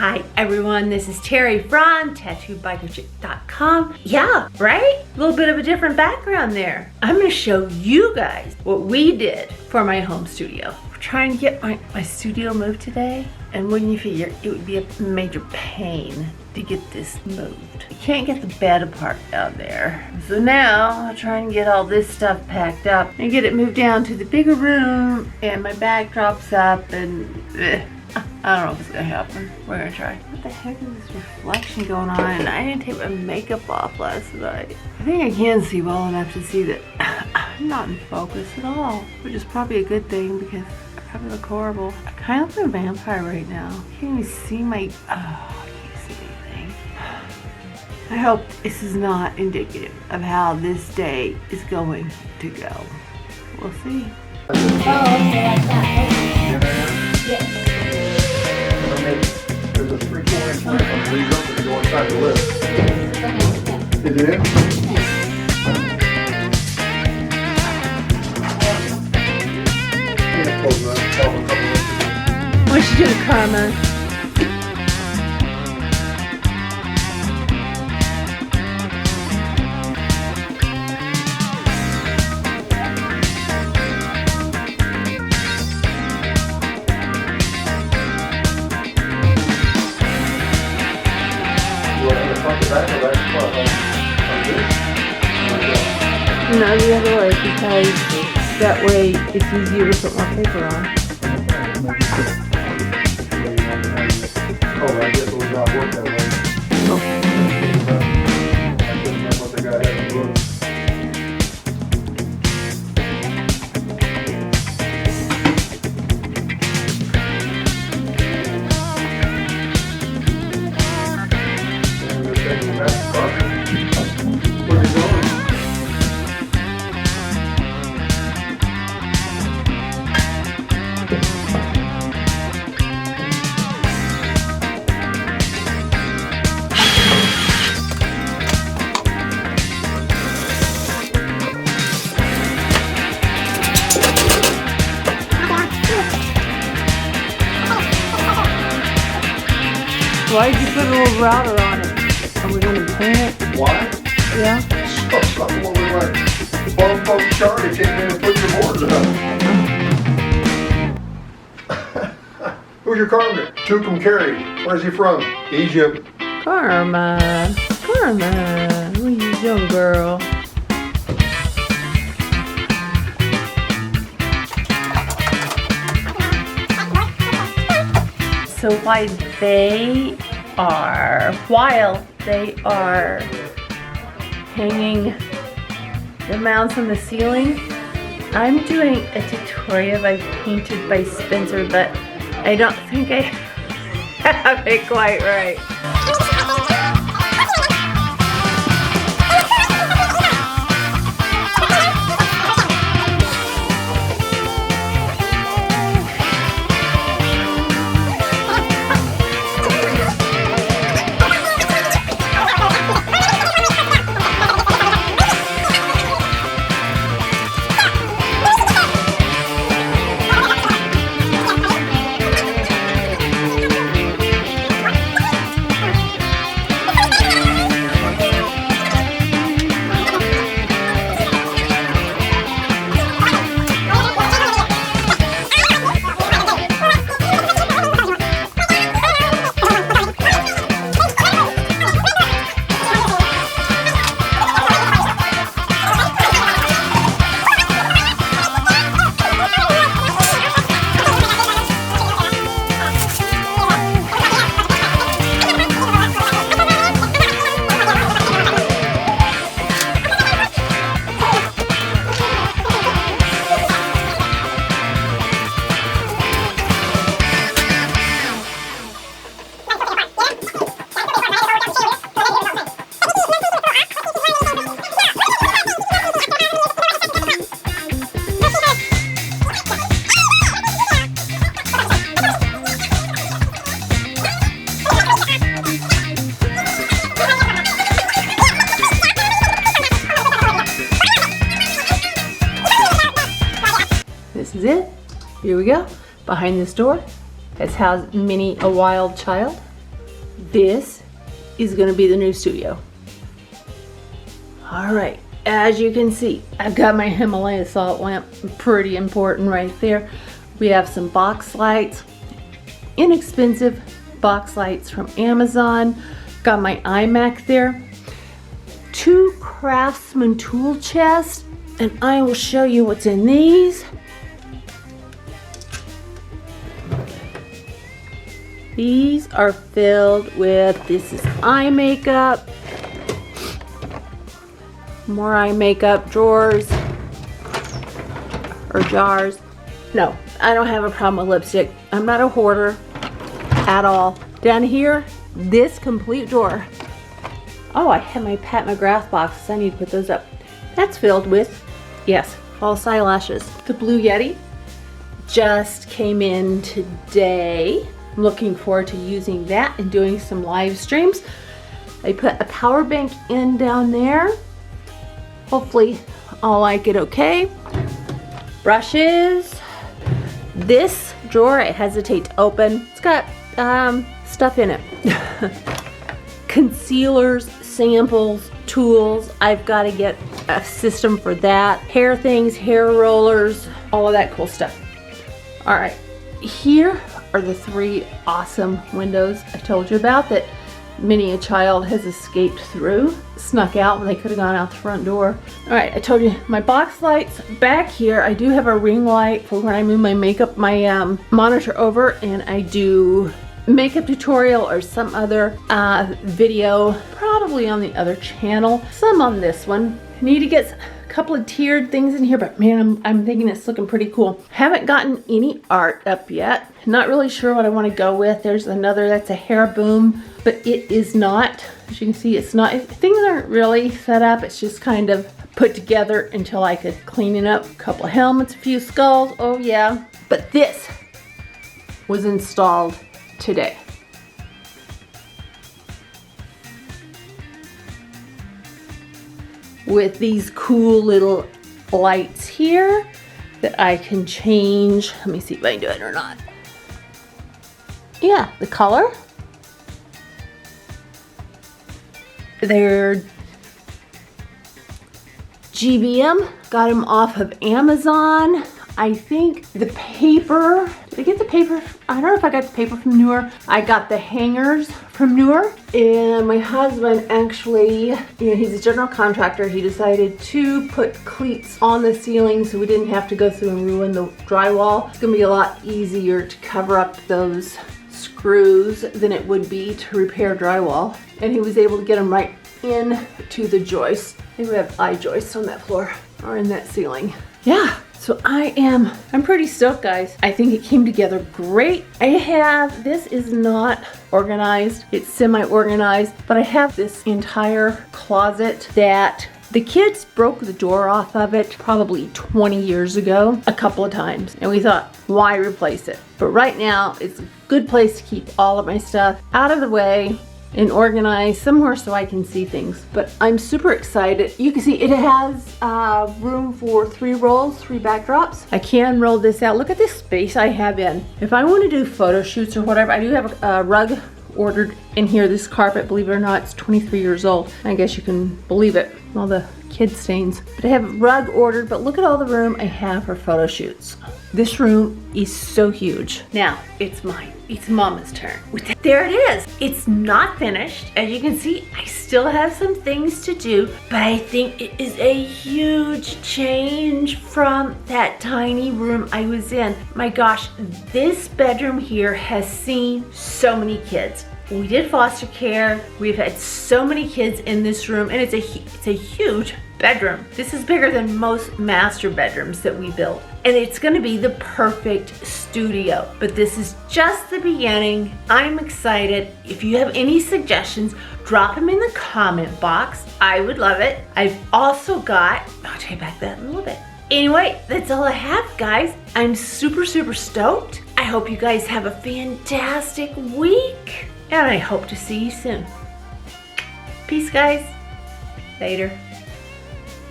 Hi everyone, this is Terry from TattooBikerChick.com. Yeah, right? A little bit of a different background there. I'm gonna show you guys what we did for my home studio. We're trying to get my studio moved today, and wouldn't you figure it would be a major pain to get this moved. I can't get the bed apart down there. So now I'm trying to get all this stuff packed up and get it moved down to the bigger room, and my backdrop's up, and I don't know if it's gonna happen. We're gonna try. What the heck is this reflection going on? And I didn't take my makeup off last night. I think I can see well enough to see that I'm not in focus at all, which is probably a good thing because I probably look horrible. I kind of look like a vampire right now. You can't even see my, I can't see anything. I hope this is not indicative of how this day is going to go. We'll see. Oh, okay, like that. Yes. There's a 3/4 inch ramp on the leads up to go inside the lift. Is it in? Yeah, close that. Tell them a couple inches. What'd you do, Karma? No, the other way, because that way it's easier to put more paper on. Oh, I guess it would not work that way. Oh. I couldn't remember what the guy had to do. And they're taking the back car. Where are you going? Why'd you put a little router on it? Are we gonna paint it? Why? Yeah? Something what we like. Bum poke Charlie came in and put your boards up. Who's your carpenter? Tukum Carey. Where's he from? Egypt. Karma. Karma. What are you doing, girl? So while they are hanging the mounts on the ceiling, I'm doing a tutorial I painted by Spencer, but I don't think I have it quite right. This is it. Here we go. Behind this door, that's housed Minnie, a wild child. this is gonna be the new studio. All right, as you can see, I've got my Himalaya salt lamp, pretty important right there. We have some box lights, inexpensive box lights from Amazon. Got my iMac there. 2 Craftsman tool chests, and I will show you what's in these. These are filled with, this is eye makeup, more eye makeup drawers or jars. No, I don't have a problem with lipstick. I'm not a hoarder at all. Down here, this complete drawer. Oh, I have my Pat McGrath boxes. I need to put those up. That's filled with, yes, false eyelashes. The Blue Yeti just came in today. I'm looking forward to using that and doing some live streams. I put a power bank in down there. Hopefully I'll like it okay. Brushes. This drawer I hesitate to open. It's got stuff in it. Concealers, samples, tools. I've got to get a system for that. Hair things, hair rollers, all of that cool stuff. All right, here are the 3 awesome windows I told you about that many a child has escaped through, snuck out when they could have gone out the front door. All right, I told you my box lights back here. I do have a ring light for when I move my makeup, my monitor over, and I do makeup tutorial or some other video, probably on the other channel, some on this one. I need to get a couple of tiered things in here, but man, I'm thinking it's looking pretty cool. Haven't gotten any art up yet. Not really sure what I want to go with. There's another, that's a hair boom, but it is not, as you can see, it's not, things aren't really set up. It's just kind of put together until I could clean it up. A couple of helmets, a few skulls, oh yeah. But this was installed today. With these cool little lights here that I can change. Let me see if I can do it or not. Yeah, the color. They're GVM, got them off of Amazon. I think the paper, did I get the paper? I don't know if I got the paper from Neewer. I got the hangers from Neewer. And my husband actually, he's a general contractor. He decided to put cleats on the ceiling so we didn't have to go through and ruin the drywall. It's gonna be a lot easier to cover up those screws than it would be to repair drywall. And he was able to get them right in to the joist. I think we have eye joists on that floor or in that ceiling. Yeah. So I'm pretty stoked, guys. I think it came together great. This is not organized. It's semi-organized, but I have this entire closet that the kids broke the door off of it probably 20 years ago, a couple of times. And we thought, why replace it? But right now, it's a good place to keep all of my stuff out of the way and organize somewhere so I can see things. But I'm super excited. You can see it has room for 3 rolls, 3 backdrops. I can roll this out. Look at this space I have in. If I want to do photo shoots or whatever, I do have a rug ordered in here. This carpet, believe it or not, it's 23 years old. I guess you can believe it, all the kid stains. But I have a rug ordered, but look at all the room I have for photo shoots. This room is so huge. Now, it's mine. It's Mama's turn. There it is. It's not finished. As you can see, I still have some things to do, but I think it is a huge change from that tiny room I was in. My gosh, this bedroom here has seen so many kids. We did foster care. We've had so many kids in this room, and it's a huge bedroom. This is bigger than most master bedrooms that we built, and it's gonna be the perfect studio. But this is just the beginning. I'm excited. If you have any suggestions, drop them in the comment box. I would love it. I've also got, I'll take back that in a little bit. Anyway, that's all I have, guys. I'm super, super stoked. I hope you guys have a fantastic week, and I hope to see you soon. Peace, guys. Later.